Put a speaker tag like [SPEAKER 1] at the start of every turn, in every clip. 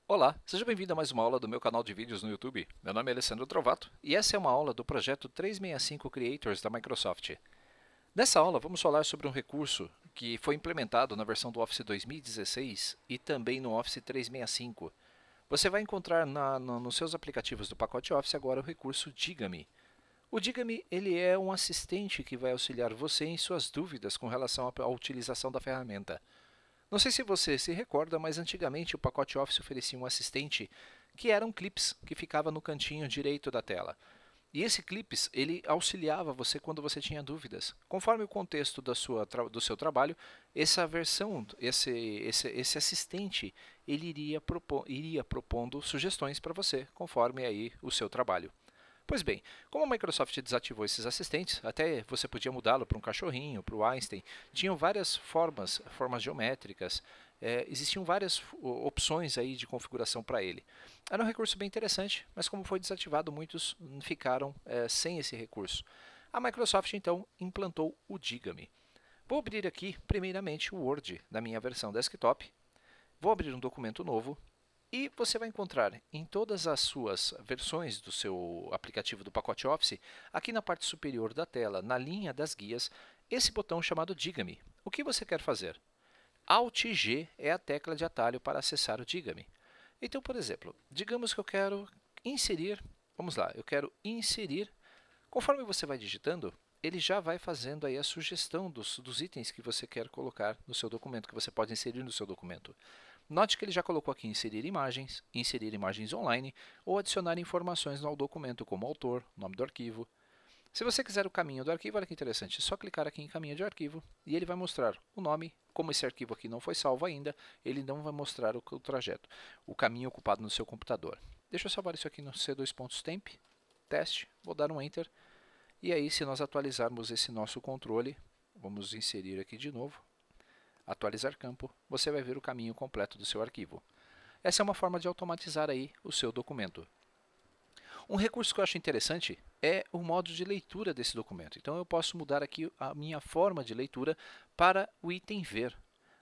[SPEAKER 1] Olá, seja bem-vindo a mais uma aula do meu canal de vídeos no YouTube. Meu nome é Alessandro Trovato e essa é uma aula do projeto 365 Creators da Microsoft. Nessa aula vamos falar sobre um recurso que foi implementado na versão do Office 2016 e também no Office 365. Você vai encontrar nos seus aplicativos do pacote Office agora o recurso Diga-me. O Diga-me ele é um assistente que vai auxiliar você em suas dúvidas com relação à utilização da ferramenta. Não sei se você se recorda, mas antigamente o pacote Office oferecia um assistente que era um clips que ficava no cantinho direito da tela. E esse clips ele auxiliava você quando você tinha dúvidas. Conforme o contexto do seu trabalho, essa versão, esse assistente, ele iria propondo sugestões para você, conforme aí o seu trabalho. Pois bem, como a Microsoft desativou esses assistentes, até você podia mudá-lo para um cachorrinho, para o Einstein, tinham várias formas geométricas, existiam várias opções aí de configuração para ele. Era um recurso bem interessante, mas como foi desativado, muitos ficaram sem esse recurso. A Microsoft então implantou o Diga-me. Vou abrir aqui primeiramente o Word da minha versão desktop, vou abrir um documento novo, e você vai encontrar em todas as suas versões do seu aplicativo do pacote Office, aqui na parte superior da tela, na linha das guias, esse botão chamado Diga-me. O que você quer fazer? Alt G é a tecla de atalho para acessar o Diga-me. Então, por exemplo, digamos que eu quero inserir, vamos lá, eu quero inserir, conforme você vai digitando, ele já vai fazendo aí a sugestão dos itens que você quer colocar no seu documento, que você pode inserir no seu documento. Note que ele já colocou aqui inserir imagens online ou adicionar informações ao documento, como autor, nome do arquivo. Se você quiser o caminho do arquivo, olha que interessante, é só clicar aqui em caminho de arquivo e ele vai mostrar o nome. Como esse arquivo aqui não foi salvo ainda, ele não vai mostrar o trajeto, o caminho ocupado no seu computador. Deixa eu salvar isso aqui no C2.temp, teste, vou dar um Enter. E aí, se nós atualizarmos esse nosso controle, vamos inserir aqui de novo. Atualizar campo, você vai ver o caminho completo do seu arquivo. Essa é uma forma de automatizar aí o seu documento. Um recurso que eu acho interessante é o modo de leitura desse documento. Então eu posso mudar aqui a minha forma de leitura para o item ver,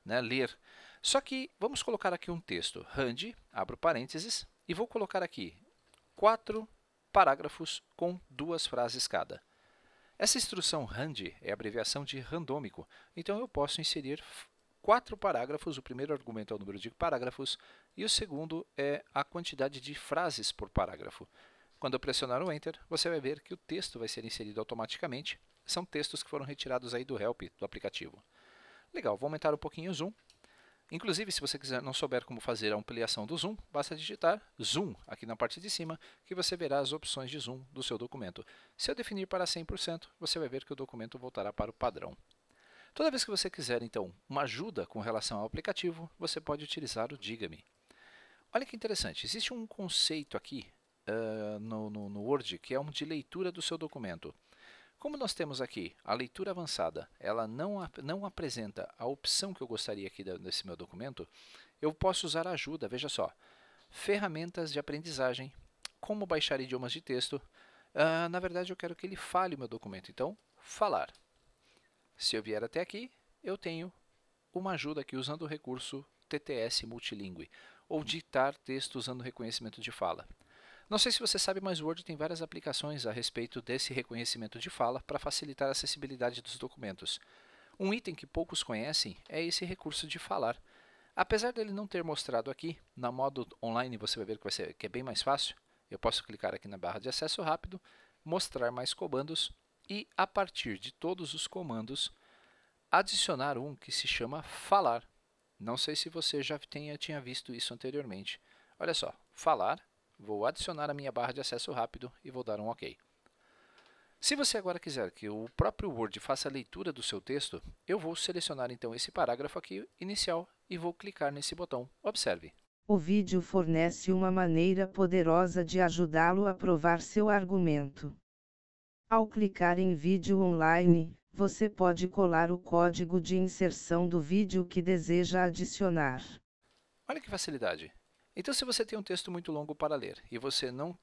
[SPEAKER 1] né, ler. Só que vamos colocar aqui um texto, RAND, abro parênteses, e vou colocar aqui 4 parágrafos com 2 frases cada. Essa instrução RAND é a abreviação de randômico, então eu posso inserir 4 parágrafos, o primeiro argumento é o número de parágrafos e o segundo é a quantidade de frases por parágrafo. Quando eu pressionar o Enter, você vai ver que o texto vai ser inserido automaticamente. São textos que foram retirados aí do Help do aplicativo. Legal, vou aumentar um pouquinho o zoom. Inclusive, se você não souber como fazer a ampliação do zoom, basta digitar Zoom aqui na parte de cima, que você verá as opções de zoom do seu documento. Se eu definir para 100%, você vai ver que o documento voltará para o padrão. Toda vez que você quiser, então, uma ajuda com relação ao aplicativo, você pode utilizar o Diga-me. Olha que interessante, existe um conceito aqui no Word que é um de leitura do seu documento. Como nós temos aqui a leitura avançada, ela não apresenta a opção que eu gostaria aqui desse meu documento, eu posso usar a ajuda, veja só, ferramentas de aprendizagem, como baixar idiomas de texto. Na verdade, eu quero que ele fale o meu documento, então, falar. Se eu vier até aqui, eu tenho uma ajuda aqui usando o recurso TTS Multilingue, ou ditar texto usando reconhecimento de fala. Não sei se você sabe, mas o Word tem várias aplicações a respeito desse reconhecimento de fala para facilitar a acessibilidade dos documentos. Um item que poucos conhecem é esse recurso de falar. Apesar dele não ter mostrado aqui, na modo online você vai ver que é bem mais fácil. Eu posso clicar aqui na barra de acesso rápido, mostrar mais comandos e, a partir de todos os comandos, adicionar um que se chama falar. Não sei se você já tinha visto isso anteriormente. Olha só, falar, vou adicionar a minha barra de acesso rápido e vou dar um OK. Se você agora quiser que o próprio Word faça a leitura do seu texto, eu vou selecionar então esse parágrafo aqui inicial e vou clicar nesse botão. Observe.
[SPEAKER 2] O vídeo fornece uma maneira poderosa de ajudá-lo a provar seu argumento. Ao clicar em vídeo online, você pode colar o código de inserção do vídeo que deseja adicionar.
[SPEAKER 1] Olha que facilidade. Então, se você tem um texto muito longo para ler e você não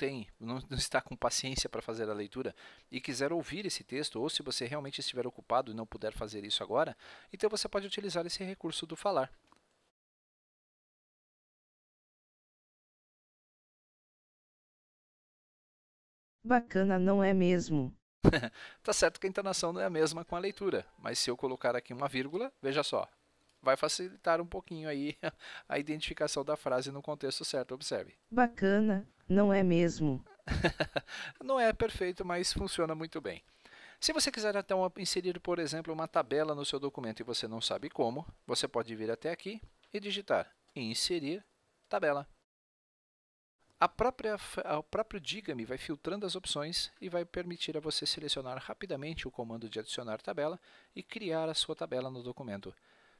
[SPEAKER 1] está com paciência para fazer a leitura e quiser ouvir esse texto, ou se você realmente estiver ocupado e não puder fazer isso agora, então você pode utilizar esse recurso do falar.
[SPEAKER 2] Bacana, não é mesmo?
[SPEAKER 1] Tá certo que a entonação não é a mesma com a leitura, mas se eu colocar aqui uma vírgula, veja só, vai facilitar um pouquinho aí a identificação da frase no contexto certo, observe.
[SPEAKER 2] Bacana, não é mesmo?
[SPEAKER 1] Não é perfeito, mas funciona muito bem. Se você quiser então inserir, por exemplo, uma tabela no seu documento e você não sabe como, você pode vir até aqui e digitar inserir tabela. O próprio Diga-me vai filtrando as opções e vai permitir a você selecionar rapidamente o comando de adicionar tabela e criar a sua tabela no documento.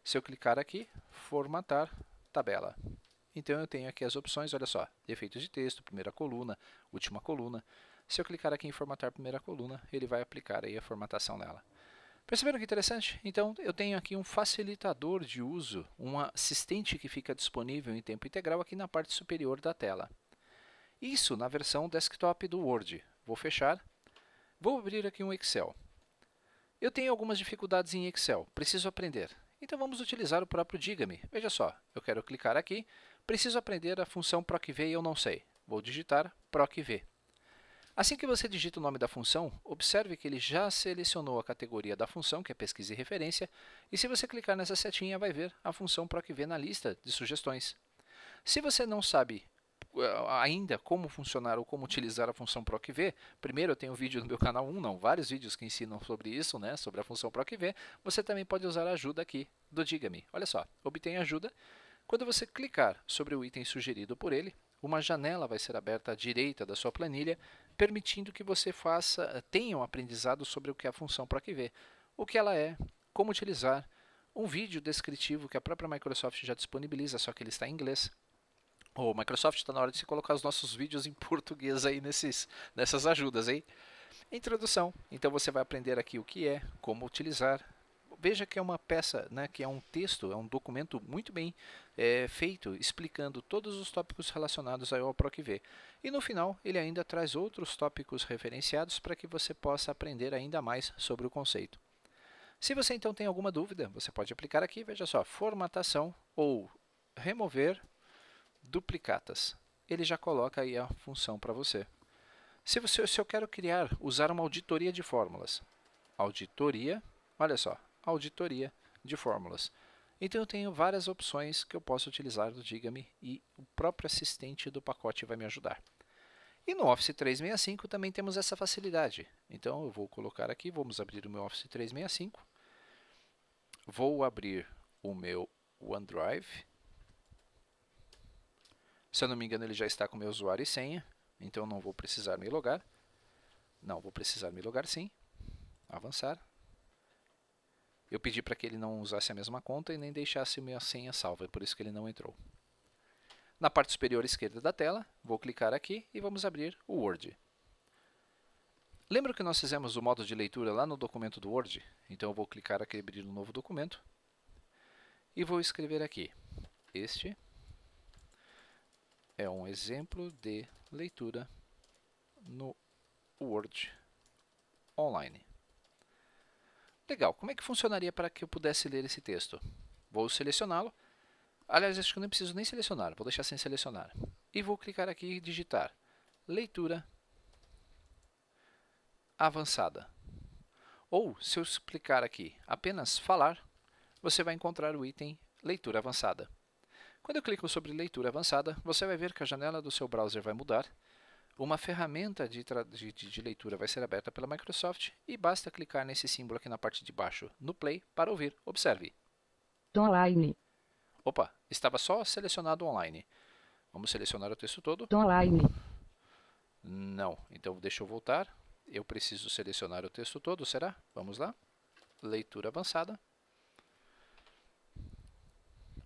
[SPEAKER 1] Se eu clicar aqui, formatar tabela. Então eu tenho aqui as opções, olha só, efeitos de texto, primeira coluna, última coluna. Se eu clicar aqui em formatar primeira coluna, ele vai aplicar aí a formatação nela. Perceberam que interessante? Então eu tenho aqui um facilitador de uso, um assistente que fica disponível em tempo integral aqui na parte superior da tela. Isso na versão desktop do Word. Vou fechar. Vou abrir aqui um Excel. Eu tenho algumas dificuldades em Excel, preciso aprender. Então vamos utilizar o próprio Diga-me. Veja só, eu quero clicar aqui, preciso aprender a função procv e eu não sei. Vou digitar procv. Assim que você digita o nome da função, observe que ele já selecionou a categoria da função, que é pesquisa e referência, e se você clicar nessa setinha, vai ver a função procv na lista de sugestões. Se você não sabe ainda como funcionar ou como utilizar a função procv, primeiro eu tenho um vídeo no meu canal, vários vídeos que ensinam sobre isso, né, sobre a função procv. Você também pode usar a ajuda aqui do Diga-me. Olha só, obtém ajuda. Quando você clicar sobre o item sugerido por ele, uma janela vai ser aberta à direita da sua planilha, permitindo que você tenha um aprendizado sobre o que é a função procv, o que ela é, como utilizar, um vídeo descritivo que a própria Microsoft já disponibiliza, só que ele está em inglês. O Microsoft está na hora de se colocar os nossos vídeos em português aí nessas ajudas, hein? Introdução. Então você vai aprender aqui o que é, como utilizar. Veja que é uma peça, né, que é um texto, é um documento muito bem feito, explicando todos os tópicos relacionados ao procv. E no final, ele ainda traz outros tópicos referenciados para que você possa aprender ainda mais sobre o conceito. Se você então tem alguma dúvida, você pode aplicar aqui, veja só, formatação ou remover duplicatas. Ele já coloca aí a função para você. Se eu quero usar uma auditoria de fórmulas, auditoria, olha só, auditoria de fórmulas. Então eu tenho várias opções que eu posso utilizar do Diga-me e o próprio assistente do pacote vai me ajudar. E no Office 365 também temos essa facilidade. Então eu vou colocar aqui, vamos abrir o meu Office 365. Vou abrir o meu OneDrive. Se eu não me engano, ele já está com meu usuário e senha, então não vou precisar me logar. Não, vou precisar me logar sim. Avançar. Eu pedi para que ele não usasse a mesma conta e nem deixasse minha senha salva, por isso que ele não entrou. Na parte superior esquerda da tela, vou clicar aqui e vamos abrir o Word. Lembra que nós fizemos o modo de leitura lá no documento do Word? Então eu vou clicar aqui e abrir um novo documento. E vou escrever aqui. Este é um exemplo de leitura no Word online. Legal, como é que funcionaria para que eu pudesse ler esse texto? Vou selecioná-lo. Aliás, acho que eu não preciso nem selecionar, vou deixar sem selecionar. E vou clicar aqui e digitar leitura avançada. Ou, se eu clicar aqui apenas falar, você vai encontrar o item leitura avançada. Quando eu clico sobre leitura avançada, você vai ver que a janela do seu browser vai mudar. Uma ferramenta de leitura vai ser aberta pela Microsoft e basta clicar nesse símbolo aqui na parte de baixo, no Play, para ouvir. Observe.
[SPEAKER 3] Online.
[SPEAKER 1] Opa, estava só selecionado online. Vamos selecionar o texto todo.
[SPEAKER 3] Online.
[SPEAKER 1] Não, então deixa eu voltar. Eu preciso selecionar o texto todo, será? Vamos lá. Leitura avançada.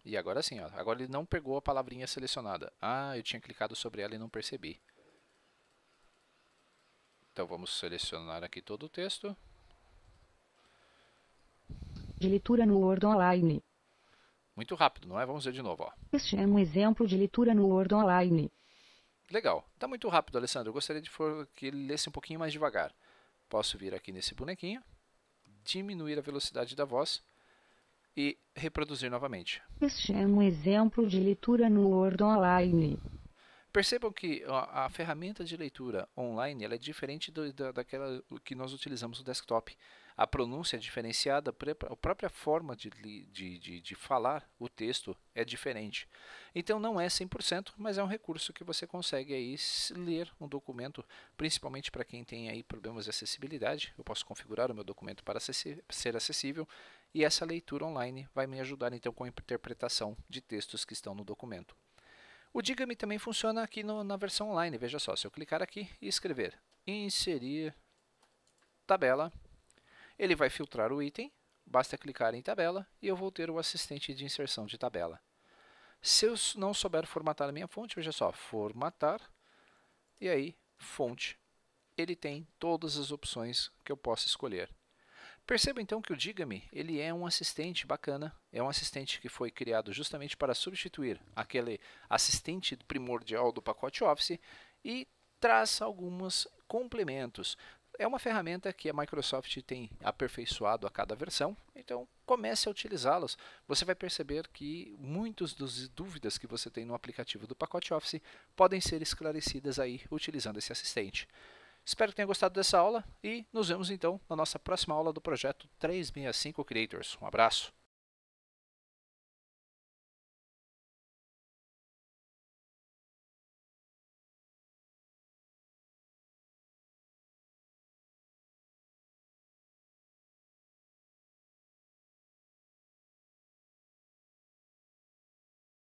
[SPEAKER 1] E agora sim, ó. Agora ele não pegou a palavrinha selecionada. Ah, eu tinha clicado sobre ela e não percebi. Então vamos selecionar aqui todo o texto.
[SPEAKER 3] De leitura no Word Online.
[SPEAKER 1] Muito rápido, não é? Vamos ver de novo, ó.
[SPEAKER 3] Este é um exemplo de leitura no Word Online.
[SPEAKER 1] Legal. Está muito rápido, Alessandro. Eu gostaria de que ele lesse um pouquinho mais devagar. Posso vir aqui nesse bonequinho, diminuir a velocidade da voz e reproduzir novamente.
[SPEAKER 3] Este é um exemplo de leitura no Word Online.
[SPEAKER 1] Percebam que a ferramenta de leitura online ela é diferente daquela que nós utilizamos no desktop. A pronúncia é diferenciada, a própria forma de falar o texto é diferente. Então não é 100%, mas é um recurso que você consegue aí ler um documento, principalmente para quem tem aí problemas de acessibilidade. Eu posso configurar o meu documento para ser acessível e essa leitura online vai me ajudar então com a interpretação de textos que estão no documento. O Diga-me também funciona aqui na versão online. Veja só, se eu clicar aqui e escrever inserir tabela, ele vai filtrar o item, basta clicar em tabela e eu vou ter o assistente de inserção de tabela. Se eu não souber formatar a minha fonte, veja só, formatar e aí fonte. Ele tem todas as opções que eu posso escolher. Perceba então que o Diga-me ele é um assistente bacana, é um assistente que foi criado justamente para substituir aquele assistente primordial do pacote Office e traz alguns complementos. É uma ferramenta que a Microsoft tem aperfeiçoado a cada versão, então comece a utilizá-los. Você vai perceber que muitas das dúvidas que você tem no aplicativo do pacote Office podem ser esclarecidas aí utilizando esse assistente. Espero que tenha gostado dessa aula e nos vemos então na nossa próxima aula do projeto 365 Creators. Um abraço!